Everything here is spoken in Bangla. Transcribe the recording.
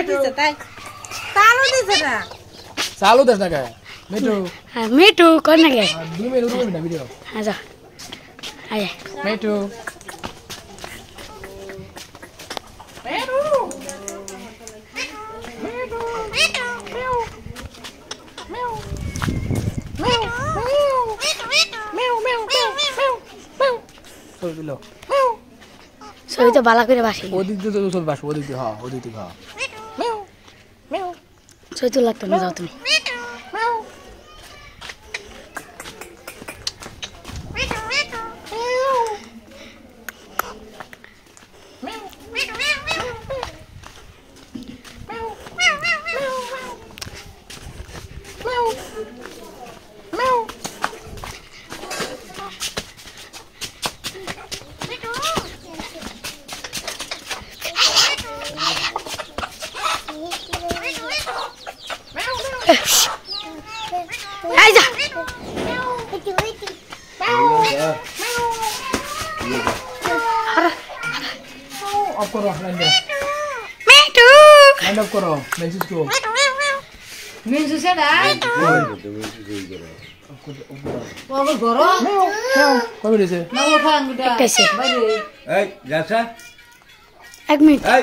দিছে তাই চালু দিছে না চালু দেশ না কে মিঠু হ্যাঁ মিঠু কোন না কে 2 মিনিট রুবে না ভিডিও আচ্ছা আয় মিঠু সই তো বালা করে বাসি ওদিক দিয়ে তো সব বাস ওদিক দিয়ে হ্যাঁ ওদিক দিয়ে হ্যাঁ সই তো লাগতো না যাও তুমি আয় যা অফ করো লাইন দে মিঠু লাইন অফ করো মেসেজ করো মিনসু সেটা বাবা গরো কবে দিছে না ওখান গুটা একটাইছে এই যাচ্ছা 1 মিনিট এই